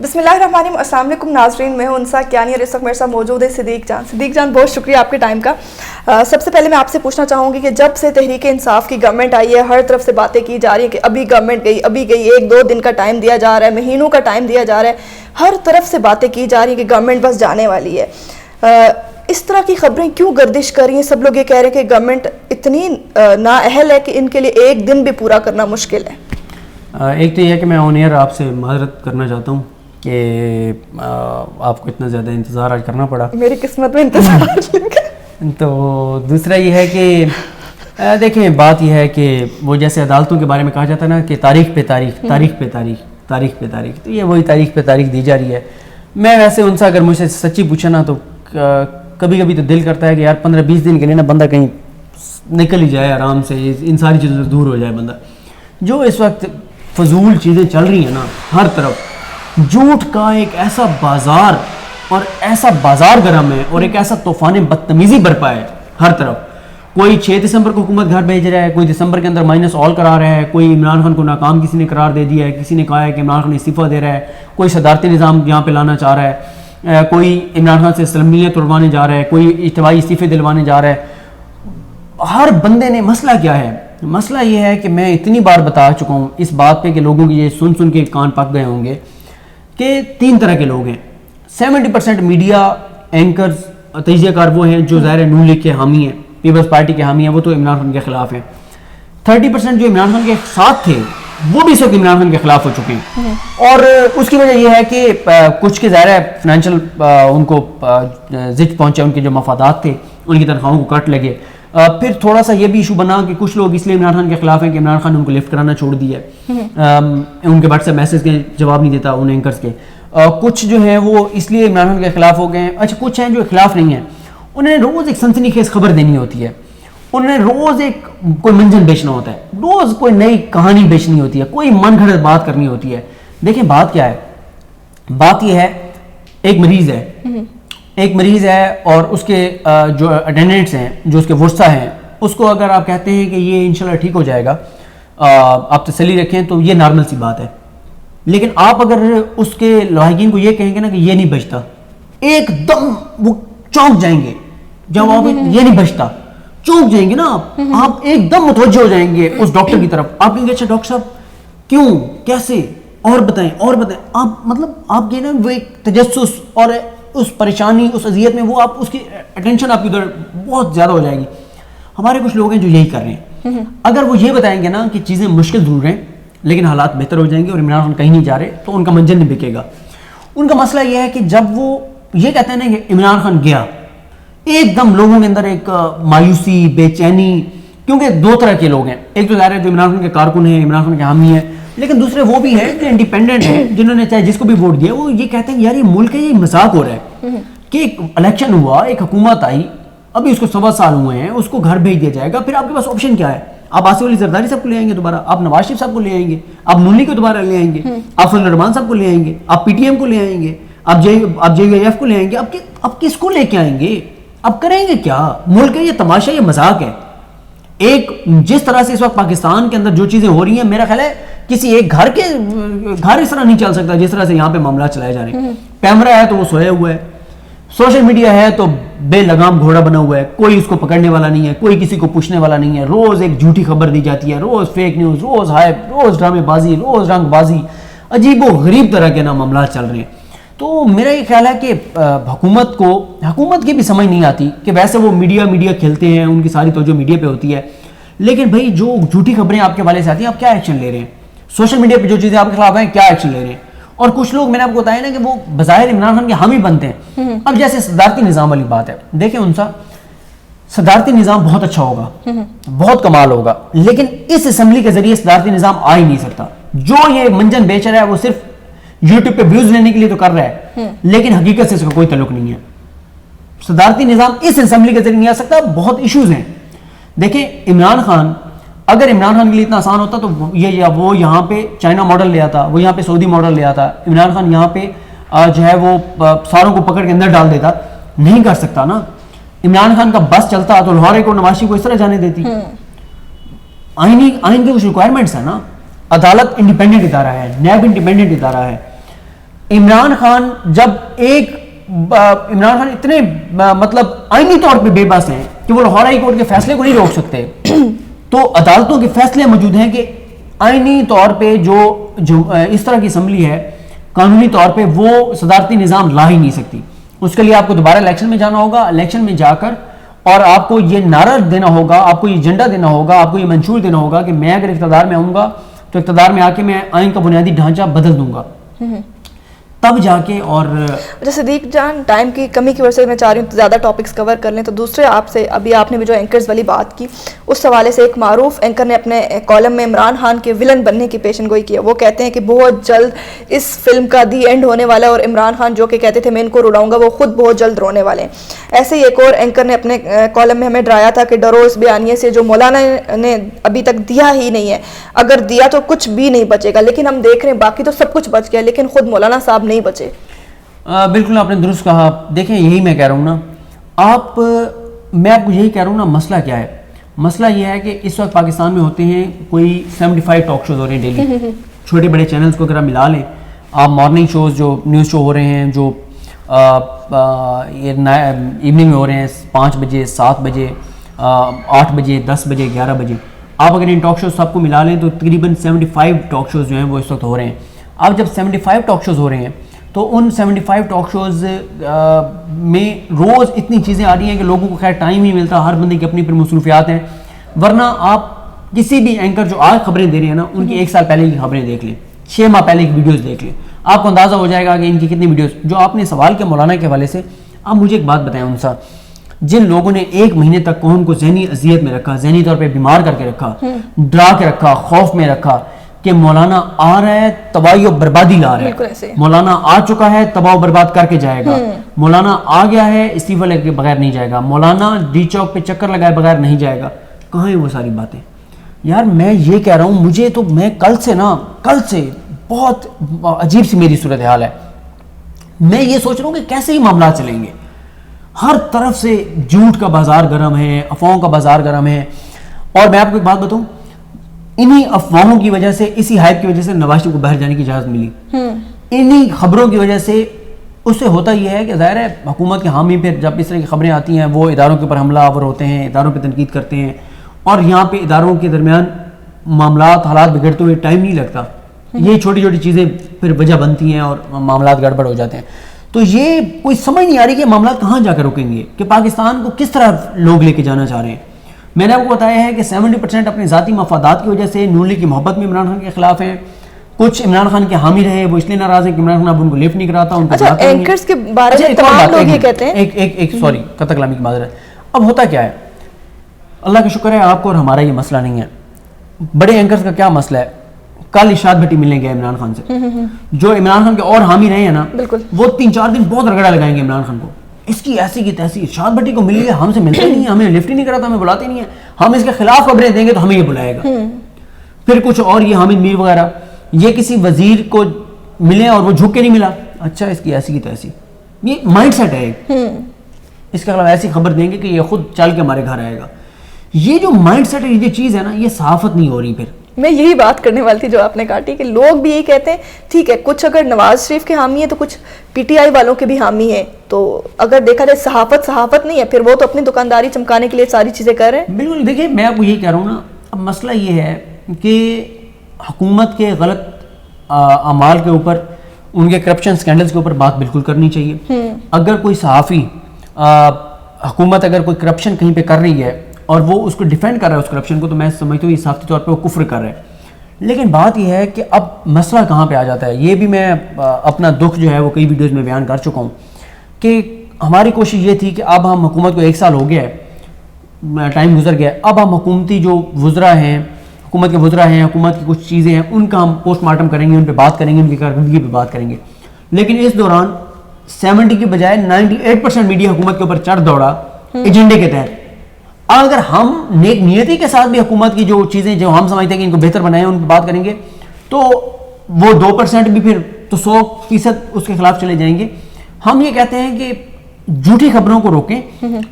بسم اللہ الرحمن الرحیم. السلام علیکم ناظرین, میں ہوں انسا کیانی اور اس وقت میرے ساتھ موجود ہے صدیق جان. صدیق جان, بہت شکریہ آپ کے ٹائم کا. سب سے پہلے میں آپ سے پوچھنا چاہوں گی کہ جب سے تحریک انصاف کی گورنمنٹ آئی ہے, ہر طرف سے باتیں کی جا رہی ہیں کہ ابھی گورنمنٹ گئی, 1-2 دن کا ٹائم دیا جا رہا ہے, مہینوں کا ٹائم دیا جا رہا ہے, ہر طرف سے باتیں کی جا رہی ہیں کہ گورنمنٹ بس جانے والی ہے. اس طرح کی خبریں کیوں گردش کر رہی ہیں؟ سب لوگ یہ کہہ رہے ہیں کہ گورنمنٹ اتنی نااہل ہے کہ ان کے لیے ایک دن بھی پورا کرنا مشکل ہے. ایک تو یہ ہے کہ میں آن ایئر آپ سے معذرت کرنا چاہتا ہوں کہ آپ کو اتنا زیادہ انتظار آج کرنا پڑا. میری قسمت میں انتظار. تو دوسرا یہ ہے کہ دیکھیں, بات یہ ہے کہ وہ جیسے عدالتوں کے بارے میں کہا جاتا ہے نا کہ تاریخ پہ تاریخ, تو یہ وہی تاریخ پہ تاریخ دی جا رہی ہے. میں ویسے ان سے اگر مجھ سے سچی پوچھا نا تو کبھی کبھی تو دل کرتا ہے کہ یار 15-20 دن کے لیے نا بندہ کہیں نکل ہی جائے آرام سے, ان ساری چیزوں سے دور ہو جائے بندہ. جو اس وقت فضول چیزیں چل رہی ہیں نا, ہر طرف جھوٹ کا ایک ایسا بازار اور ایسا بازار گرم ہے اور ایک ایسا طوفان بدتمیزی برپا ہے ہر طرف. کوئی 6 دسمبر کو حکومت گھر بھیج رہا ہے, کوئی دسمبر کے اندر مائنس آل کرا رہا ہے, کوئی عمران خان کو ناکام کسی نے قرار دے دیا ہے, کسی نے کہا ہے کہ عمران خان استعفیٰ دے رہا ہے, کوئی صدارتی نظام یہاں پہ لانا چاہ رہا ہے, کوئی عمران خان سے سلمیت توڑوانے جا رہا ہے, کوئی اجتماعی استعفے دلوانے جا رہا ہے. ہر بندے نے مسئلہ کیا ہے؟ مسئلہ یہ ہے کہ میں اتنی بار بتا چکا ہوں اس بات پہ کہ لوگوں کی یہ سن کے کان پک گئے ہوں گے کہ 3 طرح کے لوگ ہیں. 70% میڈیا اینکرز تجزیہ کار وہ ہیں جو ظاہر نون لیگ کے حامی ہیں, پیپلز پارٹی کے حامی ہیں, وہ تو عمران خان کے خلاف ہیں. 30% جو عمران خان کے ساتھ تھے وہ بھی اس وقت عمران خان کے خلاف ہو چکے ہیں. اور اس کی وجہ یہ ہے کہ کچھ کے ظاہر ہے فائنینشیل ان کو زچ پہنچے, ان کے جو مفادات تھے ان کی تنخواہوں کو کٹ لگے. پھر تھوڑا سا یہ بھی ایشو بنا کہ کچھ لوگ اس لیے عمران خان کے خلاف ہیں کہ عمران خان ان کو لفٹ کرانا چھوڑ دیا ہے, ان کے واٹس ایپ میسج کے جواب نہیں دیتا ان اینکرز کے. کچھ جو ہیں وہ اس لیے عمران خان کے خلاف ہو گئے ہیں. اچھا, کچھ ہیں جو خلاف نہیں ہیں, انہیں روز ایک سنسنی خیز خبر دینی ہوتی ہے, انہیں روز ایک کوئی منجن بیچنا ہوتا ہے, روز کوئی نئی کہانی بیچنی ہوتی ہے, کوئی من گھڑت بات کرنی ہوتی ہے. دیکھیں بات کیا ہے, بات یہ ہے ایک مریض ہے اور اس کے جو اٹینڈنٹس ہیں, جو اس کے ورثہ ہیں, اس کو اگر آپ کہتے ہیں کہ یہ انشاءاللہ ٹھیک ہو جائے گا, آپ تسلی رکھیں, تو یہ نارمل سی بات ہے. لیکن آپ اگر اس کے لاحقین کو یہ کہیں گے نا کہ یہ نہیں بچتا, ایک دم وہ چونک جائیں گے. جب آپ یہ نہیں بچتا چونک جائیں گے نا, آپ ایک دم متوجہ ہو جائیں گے اس ڈاکٹر کی طرف. آپ کہیں گے اچھا ڈاکٹر صاحب کیوں, کیسے, اور بتائیں. آپ مطلب آپ یہ نا وہ ایک تجسس اور اس پریشانی, اس اذیت میں وہ آپ اس کی اٹینشن آپ کی ادھر بہت زیادہ ہو جائے گی. ہمارے کچھ لوگ ہیں جو یہی کر رہے ہیں. اگر وہ یہ بتائیں گے نا کہ چیزیں مشکل ضرور ہیں لیکن حالات بہتر ہو جائیں گے اور عمران خان کہیں نہیں جا رہے, تو ان کا منجن نہیں بکے گا. ان کا مسئلہ یہ ہے کہ جب وہ یہ کہتے ہیں نا کہ عمران خان گیا, ایک دم لوگوں کے اندر ایک مایوسی, بے چینی, کیونکہ 2 طرح کے لوگ ہیں. ایک تو ظاہر ہے جو عمران خان کے کارکن ہیں, عمران خان کے حامی ہیں, لیکن دوسرے وہ بھی ہیں جو انڈیپینڈنٹ ہیں, جنہوں نے چاہے جس کو بھی ووٹ دیا, وہ یہ کہتے ہیں یار یہ ملک ہے, یہ مذاق ہو رہا ہے کہ ایک الیکشن ہوا, ایک حکومت آئی, ابھی اس کو 7 سال ہوئے ہیں, اس کو گھر بھیج دیا جائے گا. پھر آپ کے پاس آپشن کیا ہے؟ آپ آصف علی زرداری صاحب کو لے آئیں گے دوبارہ, آپ نواز شریف صاحب کو لے آئیں گے, آپ نون لیگ کو دوبارہ لے آئیں گے, آپ فضل الرحمان صاحب کو لے آئیں گے, آپ پی ٹی ایم کو لے آئیں گے, آپ جے یو ایف کو لے آئیں گے. آپ کس کو لے کے آئیں گے؟ اب کریں گے کیا؟ ملک ہے یہ تماشا, یہ مذاق ہے. ایک جس طرح سے اس وقت پاکستان کے اندر جو چیزیں ہو رہی ہیں, میرا خیال ہے کسی ایک گھر اس طرح نہیں چل سکتا جس طرح سے یہاں پہ معاملات چلائے جا رہے ہیں. کیمرہ ہے تو وہ سویا ہوا ہے, سوشل میڈیا ہے تو بے لگام گھوڑا بنا ہوا ہے, کوئی اس کو پکڑنے والا نہیں ہے, کوئی کسی کو پوچھنے والا نہیں ہے. روز ایک جھوٹی خبر دی جاتی ہے, روز فیک نیوز, روز ہائپ, روز ڈرامے بازی, روز رنگ بازی, عجیب و غریب طرح کے معاملات چل رہے ہیں. تو میرا یہ خیال ہے کہ حکومت کی بھی سمجھ نہیں آتی کہ ویسے وہ میڈیا کھیلتے ہیں, ان کی ساری توجہ میڈیا پہ ہوتی ہے, لیکن بھائی جو جھوٹی خبریں آپ کے حوالے سے آتی ہیں, آپ کیا ایکشن لے رہے ہیں؟ سوشل میڈیا پہ جو چیزیں آپ کے خلاف ہیں, کیا ایکشن لے رہے ہیں؟ اور کچھ لوگ میں نے آپ کو بتایا نا کہ وہ بظاہر عمران خان کے حامی بنتے ہیں. اب جیسے صدارتی نظام والی بات ہے, دیکھیں ان سا صدارتی نظام بہت اچھا ہوگا, بہت کمال ہوگا, لیکن اس اسمبلی کے ذریعے صدارتی نظام آ ہی نہیں سکتا. جو یہ منجن بیچ رہا ہے وہ صرف یوٹیوب پہ ویوز لینے کے لیے تو کر رہا ہے, لیکن حقیقت سے اس کا کوئی تعلق نہیں ہے. صدارتی نظام اس اسمبلی کے ذریعے نہیں آ سکتا, بہت ایشوز ہیں. دیکھیں عمران خان, اگر عمران خان کے لیے اتنا آسان ہوتا تو وہ یہاں پہ چائنا ماڈل لے آتا, وہ یہاں پہ سعودی ماڈل لے آتا. عمران خان یہاں پہ جو ہے وہ ساروں کو پکڑ کے اندر ڈال دیتا. نہیں کر سکتا نا. عمران خان کا بس چلتا تو لاہور کو نواز شریف کو اس طرح جانے دیتی. آئین کے کچھ ریکوائرمنٹس ہیں نا. عدالت انڈیپینڈنٹ ادارہ ہے, نیب انڈیپینڈنٹ ادارہ ہے, عمران خان عمران خان اتنے مطلب آئینی طور پہ بے بس ہیں کہ وہ لاہور ہائی کورٹ کے فیصلے کو نہیں روک سکتے، تو عدالتوں کے فیصلے موجود ہیں کہ آئینی طور پہ جو اس طرح کی اسمبلی ہے قانونی طور پہ وہ صدارتی نظام لا ہی نہیں سکتی. اس کے لیے آپ کو دوبارہ الیکشن میں جانا ہوگا، الیکشن میں جا کر اور آپ کو یہ نعرہ دینا ہوگا، آپ کو یہ ایجنڈا دینا ہوگا، آپ کو یہ منشور دینا ہوگا کہ میں اگر اقتدار میں آؤں گا تو اقتدار میں آ کے میں آئین کا بنیادی ڈھانچہ بدل دوں گا، تب جا کے. اور صدیق جان ٹائم کی کمی کی وجہ سے میں چاہ رہی ہوں زیادہ ٹاپکس کور کر لیں، تو دوسرے آپ سے ابھی آپ نے بھی جو اینکرز والی بات کی اس حوالے سے ایک معروف اینکر نے اپنے کالم میں عمران خان کے ولن بننے کی پیشن گوئی کی ہے. وہ کہتے ہیں کہ بہت جلد اس فلم کا دی اینڈ ہونے والا ہے، اور عمران خان جو کہ کہتے تھے میں ان کو رلاؤں گا وہ خود بہت جلد رونے والے ہیں. ایسے ہی ایک اور اینکر نے اپنے کالم میں ہمیں ڈرایا تھا کہ ڈرو اس بیانیے سے جو مولانا نے ابھی تک دیا ہی نہیں ہے، اگر دیا تو کچھ بھی نہیں بچے گا. لیکن ہم دیکھ رہے ہیں باقی تو سب کچھ بچ گیا لیکن خود مولانا صاحب نہیں بچے. بالکل آپ نے درست کہا. دیکھیں یہی میں کہہ رہا ہوں نا، میں آپ کو یہی کہہ رہا ہوں نا، مسئلہ کیا ہے؟ مسئلہ یہ ہے کہ اس وقت پاکستان میں ہوتے ہیں کوئی 75 ٹاک شوز ہو رہے ہیں ڈیلی. چھوٹے بڑے چینلز کو اگر آپ ملا لیں، آپ مارننگ شوز جو نیوز شو ہو رہے ہیں جو ایوننگ میں ہو رہے ہیں 5 بجے 7 بجے 8 بجے 10 بجے 11 بجے، آپ اگر ان ٹاک شوز سب کو ملا لیں تو تقریباً 75 ٹاک شوز جو ہیں وہ اس وقت ہو رہے ہیں. اب جب 75 ٹاک شوز ہو رہے ہیں تو ان 75 ٹاک شوز میں روز اتنی چیزیں آ رہی ہیں کہ لوگوں کو خیر ٹائم نہیں ملتا، ہر بندے کی اپنی اپنی مصروفیات ہیں. ورنہ آپ کسی بھی اینکر جو آج خبریں دے رہے ہیں نا ان کی 1 سال پہلے کی خبریں دیکھ لیں، 6 ماہ پہلے کی ویڈیوز دیکھ لیں، آپ کو اندازہ ہو جائے گا کہ ان کی کتنی ویڈیوز. جو آپ نے سوال کیا مولانا کے حوالے سے، آپ مجھے ایک بات بتائیں، ان سا جن لوگوں نے 1 مہینے تک قوم کو ذہنی اذیت میں رکھا، ذہنی طور پہ بیمار کر کے رکھا، ڈرا کے رکھا، خوف میں رکھا کہ مولانا آ رہا ہے تباہی و بربادی لا رہا ہے، مولانا آ چکا ہے تباہ و برباد کر کے جائے گا، مولانا آ گیا ہے استعفیٰ لے کے بغیر نہیں جائے گا، مولانا ڈی چوک پہ چکر لگائے بغیر نہیں جائے گا. کہاں ہیں وہ ساری باتیں؟ یار میں یہ کہہ رہا ہوں، مجھے تو میں کل سے بہت عجیب سی میری صورتحال ہے. میں یہ سوچ رہا ہوں کہ کیسے ہی معاملات چلیں گے. ہر طرف سے جھوٹ کا بازار گرم ہے، افواہوں کا بازار گرم ہے. اور میں آپ کو ایک بات بتاؤں، انہی افواہوں کی وجہ سے، اسی ہائپ کی وجہ سے نواز شریف کو باہر جانے کی اجازت ملی. انہی خبروں کی وجہ سے اس سے ہوتا یہ ہے کہ ظاہر ہے حکومت کے حامی پھر جب اس طرح کی خبریں آتی ہیں وہ اداروں کے اوپر حملہ آور ہوتے ہیں، اداروں پہ تنقید کرتے ہیں، اور یہاں پہ اداروں کے درمیان معاملات حالات بگڑتے ہوئے ٹائم نہیں لگتا. یہ چھوٹی چھوٹی چیزیں پھر وجہ بنتی ہیں اور معاملات گڑبڑ ہو جاتے ہیں. تو یہ کوئی سمجھ نہیں آ رہی کہ معاملات کہاں جا کر رکیں گے، کہ پاکستان کو کس طرح لوگ لے کے جانا چاہ رہے ہیں. میں نے آپ کو بتایا ہے کہ 70% اپنے ذاتی مفادات کی وجہ سے نون لیگ کی محبت میں عمران خان کے خلاف ہیں. کچھ عمران خان کے حامی رہے، وہ اس لیے ناراض ہیں کہ عمران خان اب ان کو لفٹ نہیں کراتا، ان کو جاتا نہیں. اینکرز کے بارے میں تمام لوگ یہ کہتے ہیں ایک سوری قطع کلامی کی معذرت. اب ہوتا کیا ہے، اللہ کا شکر ہے آپ کو اور ہمارا یہ مسئلہ نہیں ہے. بڑے اینکرز کا کیا مسئلہ ہے؟ کل ارشاد بھٹی ملنے گئے عمران خان سے، جو عمران خان کے اور حامی رہے ہیں نا، وہ 3-4 دن بہت رگڑا لگائیں گے عمران خان کو، اس کی ایسی کی تیسی. ارشاد بھٹی کو ملی ہے، ہم سے ملتے نہیں ہیں، ہمیں لفٹ ہی نہیں کراتا، ہمیں بلاتے نہیں ہیں، ہم اس کے خلاف خبریں دیں گے تو ہمیں یہ بلائے گا. پھر کچھ اور یہ حامد میر وغیرہ، یہ کسی وزیر کو ملے اور وہ جھک کے نہیں ملا، اچھا اس کی ایسی کی تیسی. یہ مائنڈ سیٹ ہے. اس کے خلاف ایسی خبر دیں گے کہ یہ خود چل کے ہمارے گھر آئے گا. یہ جو مائنڈ سیٹ ہے، یہ چیز ہے نا، یہ صحافت نہیں ہو رہی. پھر میں یہی بات کرنے والی تھی جو آپ نے کاٹی، کہ لوگ بھی یہی کہتے ہیں ٹھیک ہے کچھ اگر نواز شریف کے حامی ہیں تو کچھ پی ٹی آئی والوں کے بھی حامی ہیں. تو اگر دیکھا جائے صحافت نہیں ہے، پھر وہ تو اپنی دکانداری چمکانے کے لیے ساری چیزیں کر رہے ہیں. بالکل. دیکھیں میں آپ کو یہی کہہ رہا ہوں نا، اب مسئلہ یہ ہے کہ حکومت کے غلط اعمال کے اوپر، ان کے کرپشن سکینڈلز کے اوپر بات بالکل کرنی چاہیے. اگر کوئی صحافی حکومت اگر کوئی کرپشن کہیں پہ کر رہی ہے اور وہ اس کو ڈیفینڈ کر رہا ہے اس کرپشن کو، تو میں سمجھتا ہوں یہ صحافتی طور پہ وہ کفر کر رہا ہے. لیکن بات یہ ہے کہ اب مسئلہ کہاں پہ آ جاتا ہے. یہ بھی میں اپنا دکھ جو ہے وہ کئی ویڈیوز میں بیان کر چکا ہوں کہ ہماری کوشش یہ تھی کہ اب ہم حکومت کو 1 سال ہو گیا ہے، ٹائم گزر گیا ہے، اب ہم حکومتی جو وزراء ہیں، حکومت کے وزراء ہیں، حکومت کی کچھ چیزیں ہیں، ان کا ہم پوسٹ مارٹم کریں گے، ان پہ بات کریں گے، ان کی کارکردگی پہ بات کریں گے. لیکن اس دوران 70 کی بجائے 98% میڈیا حکومت کے اوپر چڑھ دوڑا ایجنڈے کے تحت. اگر ہم نیک نیتی کے ساتھ بھی حکومت کی جو چیزیں جو ہم سمجھتے ہیں کہ ان کو بہتر بنائیں ان پہ بات کریں گے، تو وہ 2% بھی پھر تو 100% اس کے خلاف چلے جائیں گے. ہم یہ کہتے ہیں کہ جھوٹی خبروں کو روکیں,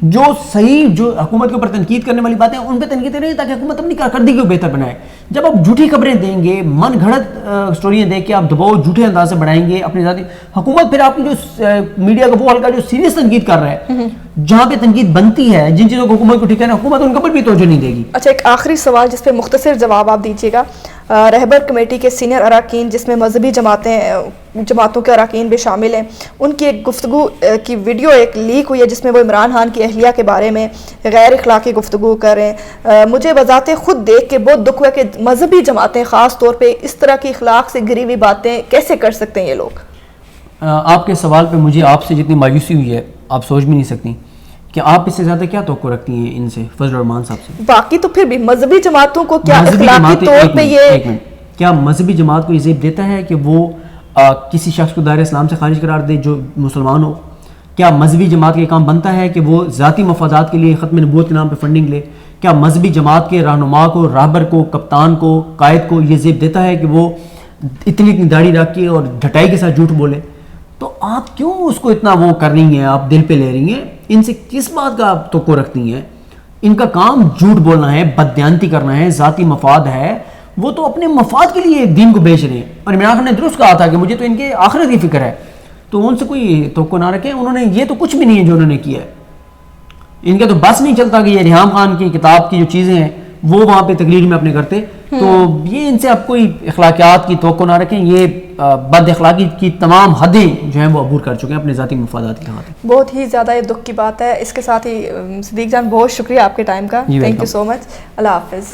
جو صحیح جو حکومت کے اوپر تنقید کرنے والی باتیں ان پہ تنقید کریں تاکہ حکومت اپنی کارکردگی کو بہتر بنائے. جب آپ جھوٹی خبریں دیں گے, من گھڑت سٹوریاں دے کے آپ دباؤ جھوٹے انداز سے بڑھائیں گے اپنی ذاتی, حکومت پھر آپ کی جو میڈیا کا وہ حلقہ جو سیریس تنقید کر رہا ہے, جہاں پہ تنقید بنتی ہے, جن چیزوں کو حکومت کو ٹھیک ہے نا, حکومت ان کے اوپر بھی توجہ نہیں دے گی. اچھا, ایک آخری سوال جس پہ مختصر جواب آپ دیجیے گا. رہبر کمیٹی کے سینئر اراکین جس میں مذہبی جماعتوں کے اراکین بھی شامل ہیں, ان کی ایک گفتگو کی ویڈیو ایک لیک ہوئی ہے جس میں وہ عمران خان کی اہلیہ کے بارے میں غیر اخلاقی گفتگو کر رہے ہیں. مجھے بذات خود دیکھ کے بہت دکھ ہوا کہ مذہبی جماعتیں خاص طور پہ اس طرح کی اخلاق سے گری ہوئی باتیں کیسے کر سکتے ہیں یہ لوگ. آپ کے سوال پہ مجھے آپ سے جتنی مایوسی ہوئی ہے آپ سوچ بھی نہیں سکتی کہ آپ اس سے زیادہ کیا توقع رکھتی ہیں ان سے, فضل الرحمان صاحب سے. باقی تو پھر بھی مذہبی جماعتوں کو کیا اخلاقی طور پہ یہ کیا مذہبی جماعت کو یہ زیب دیتا ہے کہ وہ کسی شخص کو دائرہ اسلام سے خارج قرار دے جو مسلمان ہو؟ کیا مذہبی جماعت کا یہ کام بنتا ہے کہ وہ ذاتی مفادات کے لیے ختم نبوت کے نام پہ فنڈنگ لے؟ کیا مذہبی جماعت کے رہنما کو, راہبر کو, کپتان کو, قائد کو یہ زیب دیتا ہے کہ وہ اتنی داڑھی رکھ کے اور ڈھٹائی کے ساتھ جھوٹ بولے؟ تو آپ کیوں اس کو اتنا وہ کر رہی ہیں, آپ دل پہ لے رہی ہیں؟ ان سے کس بات کا آپ توقع رکھتی ہیں؟ ان کا کام جھوٹ بولنا ہے, بددیانتی کرنا ہے, ذاتی مفاد ہے. وہ تو اپنے مفاد کے لیے دین کو بیچ رہے ہیں. اور عمران خان نے درست کہا تھا کہ مجھے تو ان کے آخرت کی فکر ہے, تو ان سے کوئی توقع نہ رکھیں. انہوں نے یہ تو کچھ بھی نہیں ہے جو انہوں نے کیا ہے. ان کا تو بس نہیں چلتا کہ یہ ریحام خان کی کتاب کی جو چیزیں ہیں وہ وہاں پہ تقریر میں اپنے کرتے. تو یہ ان سے آپ کوئی اخلاقیات کی توقع نہ رکھیں. یہ بد اخلاقی کی تمام حدیں جو ہیں وہ عبور کر چکے ہیں اپنے ذاتی مفادات کی خاطر. بہت ہی زیادہ یہ دکھ کی بات ہے. اس کے ساتھ ہی صدیق جان بہت شکریہ آپ کے ٹائم کا. تھینک یو سو مچ. اللہ حافظ.